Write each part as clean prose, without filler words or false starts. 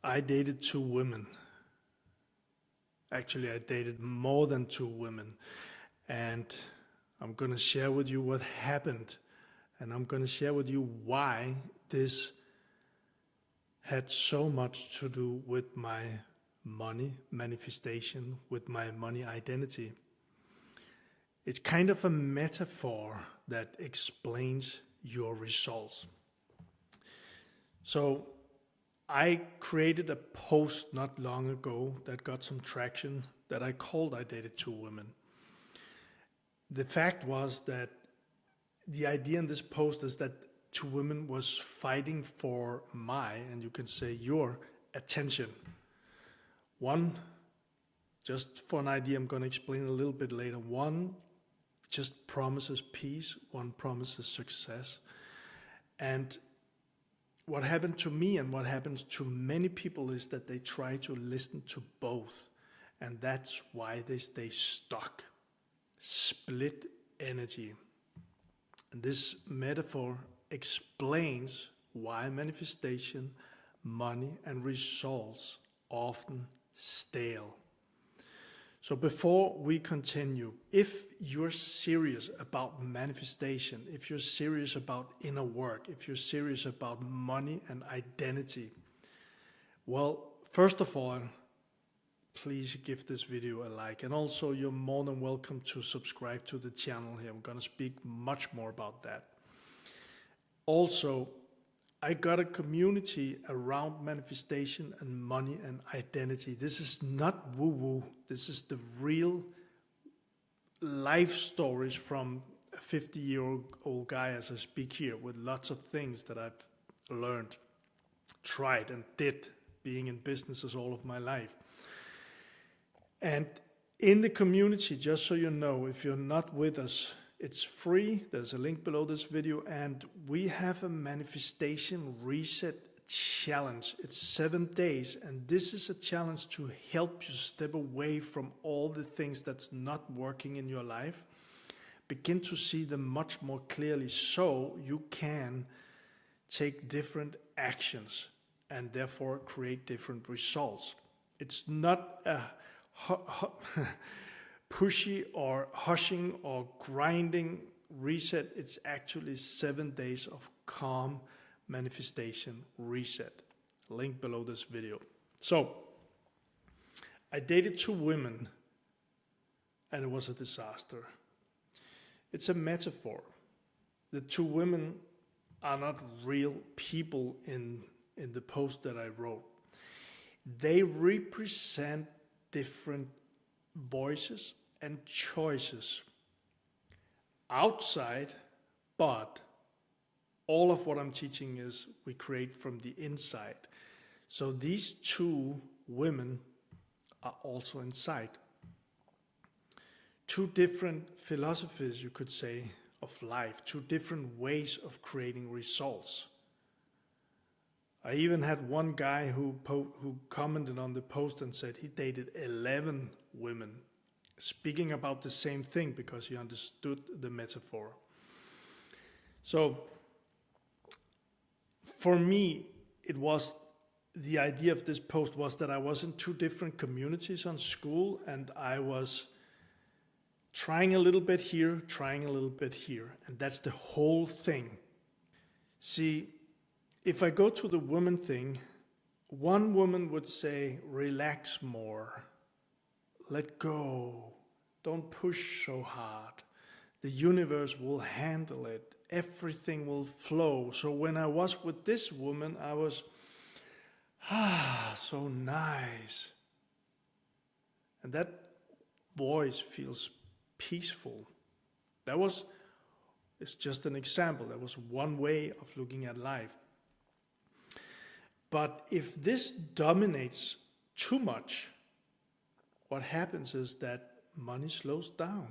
I dated two women. Actually, I dated more than two women. And I'm going to share with you what happened. And I'm going to share with you why this had so much to do with my money manifestation, with my money identity. It's kind of a metaphor that explains your results. So I created a post not long ago that got some traction that I called I Dated Two Women. The fact was that the idea in this post is that two women was fighting for my, and you can say your, attention. One, just for an idea, I'm going to explain a little bit later. One just promises peace, one promises success. And what happened to me and what happens to many people is that they try to listen to both. And that's why they stay stuck. Split energy. And this metaphor explains why manifestation, money, and results often stale. So before we continue, if you're serious about manifestation, if you're serious about inner work, if you're serious about money and identity, well, first of all, please give this video a like. And also, you're more than welcome to subscribe to the channel here. I'm going to speak much more about that. Also, I got a community around manifestation and money and identity. This is not woo-woo. This is the real life stories from a 50-year-old guy as I speak here, with lots of things that I've learned, tried and did, being in businesses all of my life. And in the community, just so you know, if you're not with us, it's free. There's a link below this video, and we have a manifestation reset challenge. It's 7 days, and this is a challenge to help you step away from all the things that's not working in your life. Begin to see them much more clearly so you can take different actions and therefore create different results. It's not a pushy or hushing or grinding reset. It's actually 7 days of calm manifestation reset. Link below this video. So I dated two women and it was a disaster. It's a metaphor. The two women are not real people in the post that I wrote. They represent different voices and choices outside, but all of what I'm teaching is we create from the inside. So these two women are also inside. Two different philosophies, you could say, of life, two different ways of creating results. I even had one guy who commented on the post and said he dated 11 women, speaking about the same thing because he understood the metaphor. So for me, it was the idea of this post was that I was in two different communities on Skool, and I was trying a little bit here, trying a little bit here, and that's the whole thing. See, if I go to the woman thing, one woman would say, relax more, let go, don't push so hard. The universe will handle it, everything will flow. So when I was with this woman, I was, so nice. And that voice feels peaceful. It's just an example. That was one way of looking at life. But if this dominates too much, what happens is that money slows down,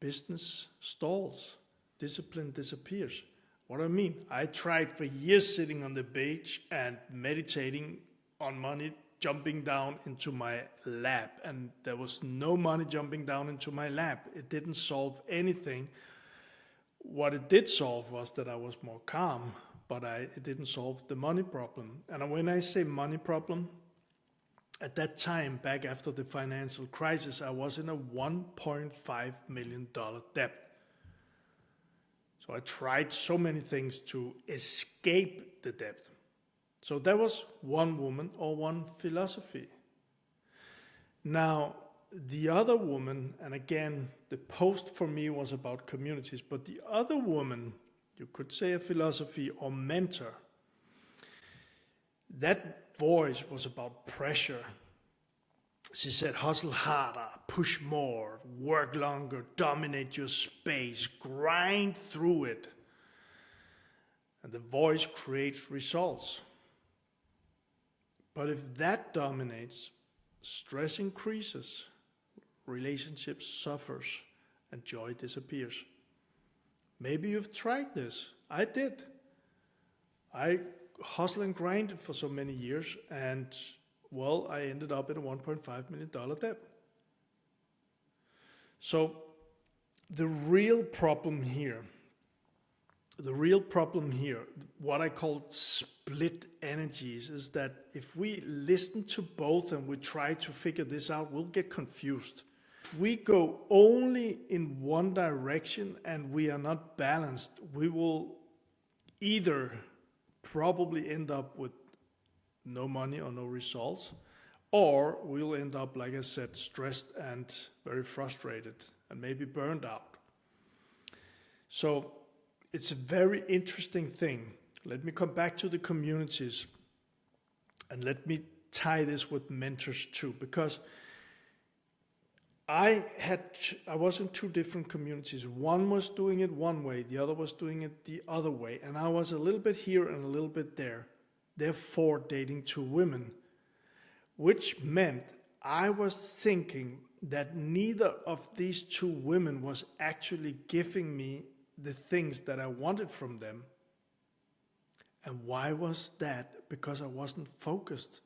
business stalls, discipline disappears. What I mean, I tried for years sitting on the beach and meditating on money jumping down into my lap, and there was no money jumping down into my lap. It didn't solve anything. What it did solve was that I was more calm, but it didn't solve the money problem. And when I say money problem, at that time, back after the financial crisis, I was in a $1.5 million debt. So I tried so many things to escape the debt. So that was one woman or one philosophy. Now, the other woman, and again, the post for me was about communities, but the other woman, you could say a philosophy or mentor, that voice was about pressure. She said, hustle harder, push more, work longer, dominate your space, grind through it. And the voice creates results. But if that dominates, stress increases, relationship suffers, and joy disappears. Maybe you've tried this. I did. I hustled and grinded for so many years, and well, I ended up in a $1.5 million debt. So the real problem here, what I call split energies, is that if we listen to both and we try to figure this out, we'll get confused. If we go only in one direction and we are not balanced, we will either probably end up with no money or no results, or we'll end up, like I said, stressed and very frustrated and maybe burned out. So it's a very interesting thing. Let me come back to the communities and let me tie this with mentors too, because I was in two different communities. One was doing it one way, the other was doing it the other way. And I was a little bit here and a little bit there. Therefore, dating two women, which meant I was thinking that neither of these two women was actually giving me the things that I wanted from them. And why was that? Because I wasn't focused.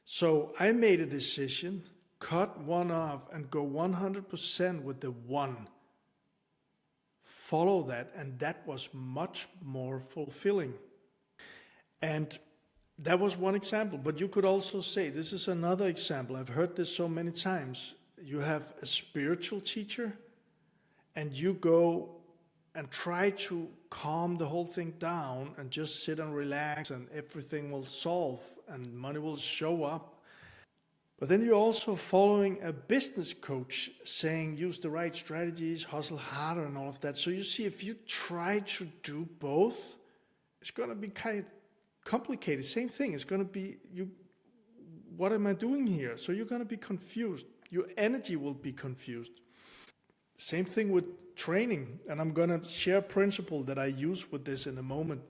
So I made a decision, cut one off and go 100% with the one. Follow that, and that was much more fulfilling. And that was one example, but you could also say, this is another example. I've heard this so many times. You have a spiritual teacher and you go and try to calm the whole thing down and just sit and relax and everything will solve and money will show up. But then you're also following a business coach saying use the right strategies, hustle harder and all of that. So you see, if you try to do both, it's going to be kind of complicated. Same thing. It's going to be, what am I doing here? So you're going to be confused. Your energy will be confused. Same thing with training. And I'm going to share a principle that I use with this in a moment.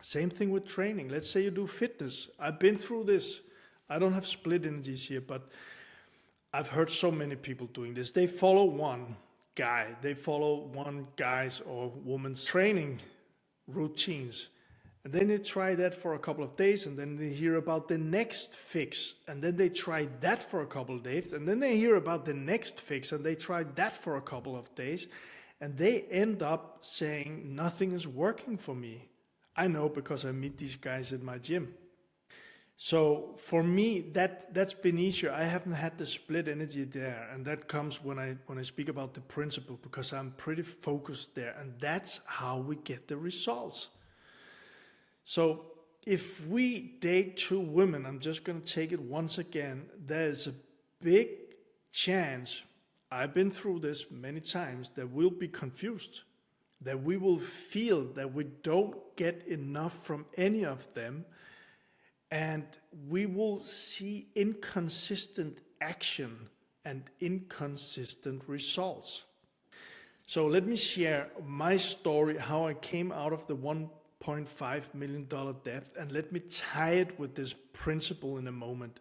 Same thing with training. Let's say you do fitness. I've been through this. I don't have split energies here, but I've heard so many people doing this. They follow one guy. They follow one guy's or woman's training routines. And then they try that for a couple of days, and then they hear about the next fix. And then they try that for a couple of days, and then they hear about the next fix, and they try that for a couple of days. And they end up saying, nothing is working for me. I know because I meet these guys at my gym. So for me, that's been easier. I haven't had the split energy there, and that comes when I speak about the principle, because I'm pretty focused there, and that's how we get the results. So if we date two women, I'm just going to take it once again, there's a big chance, I've been through this many times, that we'll be confused, that we will feel that we don't get enough from any of them, and we will see inconsistent action and inconsistent results. So let me share my story, how I came out of the $1.5 million debt, and let me tie it with this principle in a moment.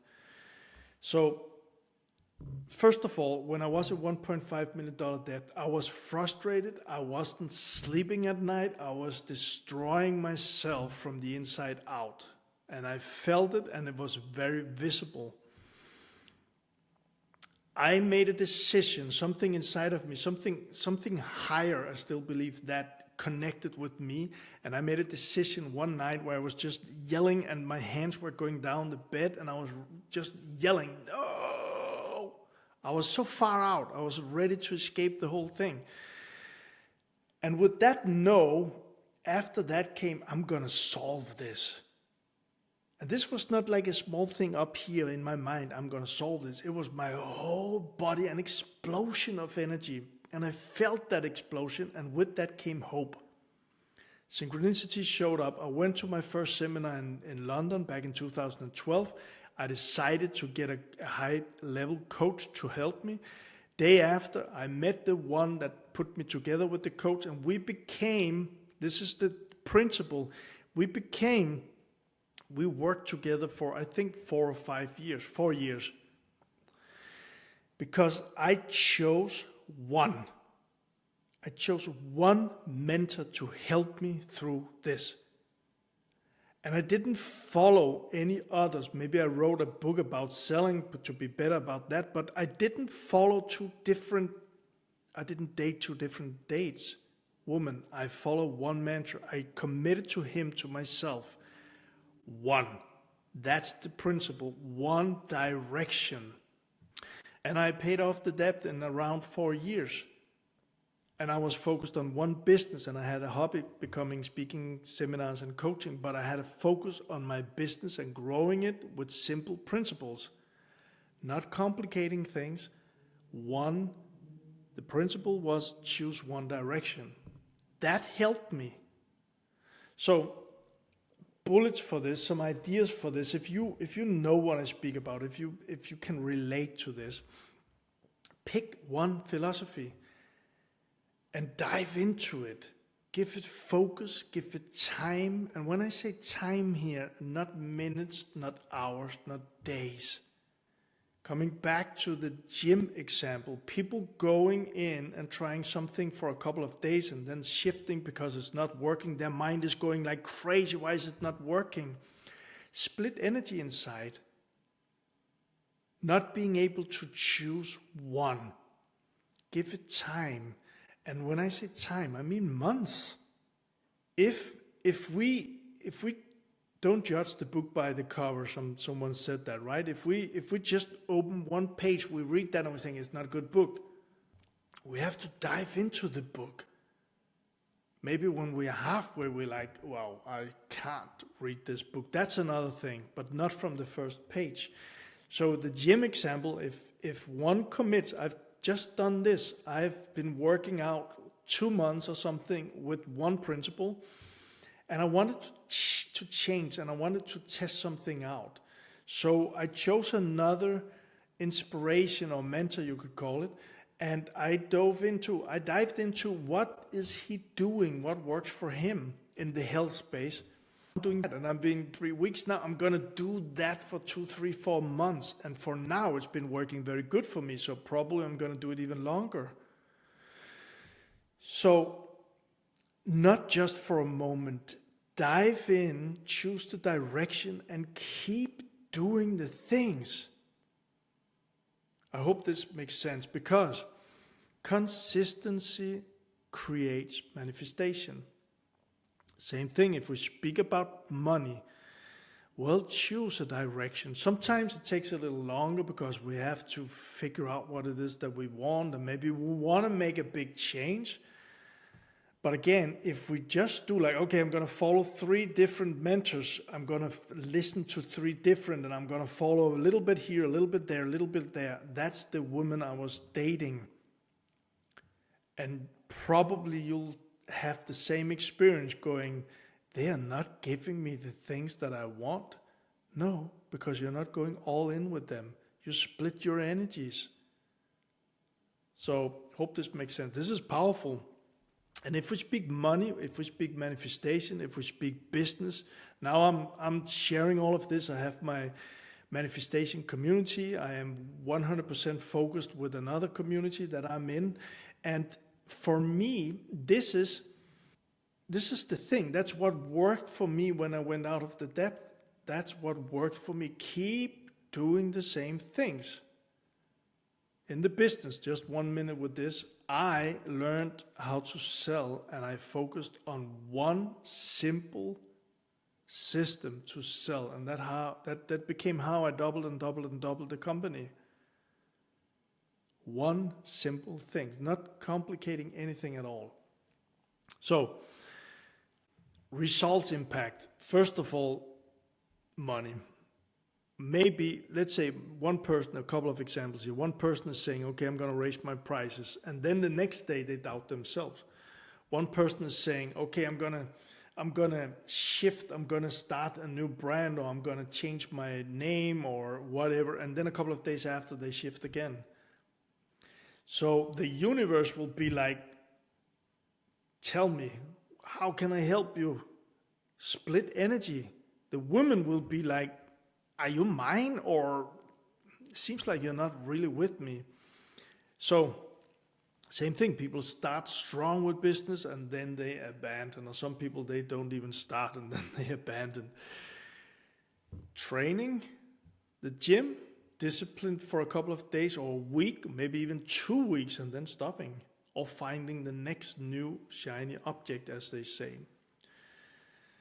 So first of all, when I was at $1.5 million debt, I was frustrated. I wasn't sleeping at night. I was destroying myself from the inside out. And I felt it, and it was very visible. I made a decision, something inside of me, something higher, I still believe, that connected with me. And I made a decision one night where I was just yelling and my hands were going down the bed and I was just yelling, no! I was so far out. I was ready to escape the whole thing. And with that no, after that came, I'm going to solve this. And this was not like a small thing up here in my mind, I'm going to solve this. It was my whole body, an explosion of energy. And I felt that explosion, and with that came hope. Synchronicity showed up. I went to my first seminar in London back in 2012. I decided to get a high-level coach to help me. Day after, I met the one that put me together with the coach, and we became, this is the principle, we worked together for, I think, 4 or 5 years, 4 years. Because I chose one mentor to help me through this. And I didn't follow any others. Maybe I wrote a book about selling to be better about that, but I didn't date 2 different dates. Woman, I follow one mentor. I committed to him, to myself. One. That's the principle. One direction. And I paid off the debt in around 4 years. And I was focused on one business, and I had a hobby becoming speaking seminars and coaching, but I had a focus on my business and growing it with simple principles, not complicating things. The principle was choose one direction. That helped me. So, bullets for this, some ideas for this. If you know what I speak about, if you can relate to this, pick one philosophy and dive into it. Give it focus, give it time. And when I say time here, not minutes, not hours, not days. Coming back to the gym example, people going in and trying something for a couple of days and then shifting because it's not working. Their mind is going like crazy. Why is it not working? Split energy inside. Not being able to choose one. Give it time. And when I say time, I mean months. If we don't judge the book by the cover, someone said that, right? If we just open one page, we read that and we think it's not a good book. We have to dive into the book. Maybe when we are halfway, we're like, wow, I can't read this book. That's another thing, but not from the first page. So the gym example, if one commits, I've just done this. I've been working out 2 months or something with one principle, and I wanted to change, and I wanted to test something out. So I chose another inspiration or mentor, you could call it, and I dived into what is he doing, what works for him in the health space. I'm doing that, and I've been 3 weeks now. I'm going to do that for 2, 3, 4 months. And for now, it's been working very good for me. So probably I'm going to do it even longer. So not just for a moment. Dive in, choose the direction, and keep doing the things. I hope this makes sense, because consistency creates manifestation. Same thing, if we speak about money, well, choose a direction. Sometimes it takes a little longer because we have to figure out what it is that we want, and maybe we want to make a big change. But again, if we just do like, okay, I'm going to follow 3 different mentors, I'm going to listen to 3 different, and I'm going to follow a little bit here, a little bit there, a little bit there. That's the woman I was dating. And probably you'll have the same experience going, they are not giving me the things that I want. No, because you're not going all in with them. You split your energies. So hope this makes sense. This is powerful. And if we speak money, if we speak manifestation, if we speak business, now I'm sharing all of this. I have my manifestation community. I am 100% focused with another community that I'm in. And for me, this is the thing. That's what worked for me when I went out of the depth. That's what worked for me. Keep doing the same things. In the business, just 1 minute with this, I learned how to sell, and I focused on one simple system to sell, and that became how I doubled and doubled and doubled the company. One simple thing, not complicating anything at all. So, results impact. First of all, money. Maybe, let's say one person, a couple of examples here. One person is saying, okay, I'm going to raise my prices. And then the next day they doubt themselves. One person is saying, okay, I'm going to shift, I'm going to start a new brand, or I'm going to change my name or whatever. And then a couple of days after they shift again. So the universe will be like, tell me, how can I help you? Split energy. The woman will be like, are you mine, or it seems like you're not really with me? So same thing, people start strong with business and then they abandon, or some people, they don't even start and then they abandon. Training, the gym, disciplined for a couple of days or a week, maybe even 2 weeks, and then stopping, or finding the next new shiny object, as they say.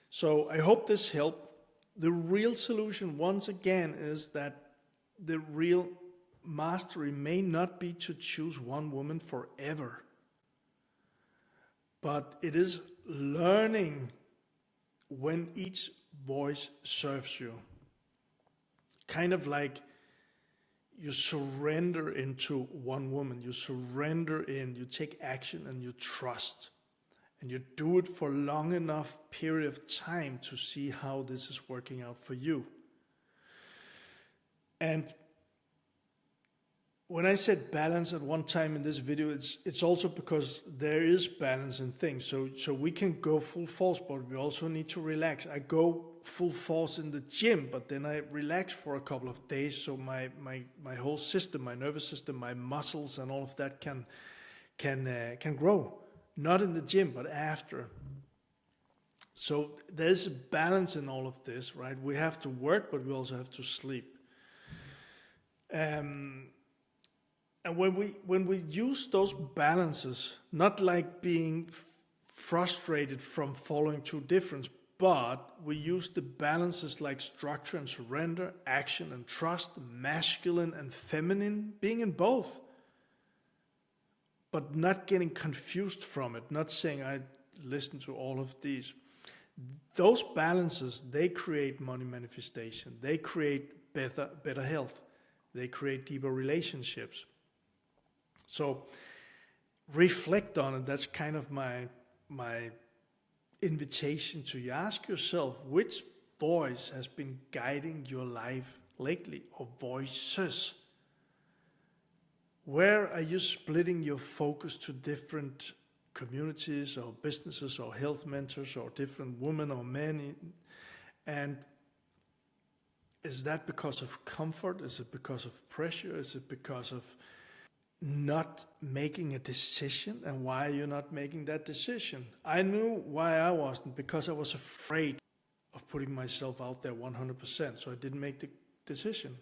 So I hope this helped. The real solution, once again, is that the real mastery may not be to choose one woman forever, but it is learning when each voice serves you. Kind of like you surrender into one woman, you surrender in, you take action and you trust. And you do it for long enough period of time to see how this is working out for you. And when I said balance at one time in this video, it's also because there is balance in things. So we can go full force, but we also need to relax. I go full force in the gym, but then I relax for a couple of days, so my whole system, my nervous system, my muscles, and all of that can grow. Not in the gym, but after. So there's a balance in all of this, right? We have to work, but we also have to sleep. And when we use those balances, not like being frustrated from following two difference, but we use the balances like structure and surrender, action and trust, masculine and feminine, being in both, but not getting confused from it, not saying I listen to all of these. Those balances, they create money manifestation. They create better health. They create deeper relationships. So reflect on it. That's kind of my invitation to you. Ask yourself, which voice has been guiding your life lately, or voices? Where are you splitting your focus to different communities or businesses or health mentors or different women or men? And is that because of comfort? Is it because of pressure? Is it because of not making a decision? And why are you not making that decision? I knew why I wasn't, because I was afraid of putting myself out there 100%, so I didn't make the decision.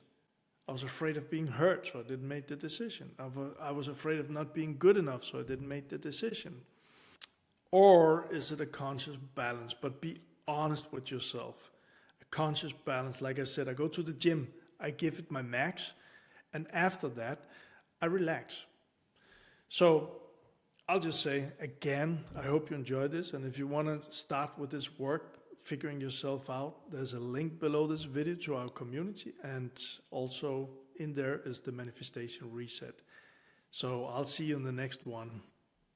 I was afraid of being hurt, so I didn't make the decision. I was afraid of not being good enough, so I didn't make the decision. Or is it a conscious balance? But be honest with yourself. A conscious balance, like I said, I go to the gym, I give it my max, and after that, I relax. So I'll just say again, I hope you enjoy this, and if you want to start with this work, figuring yourself out, there's a link below this video to our community, and also in there is the manifestation reset. So I'll see you in the next one.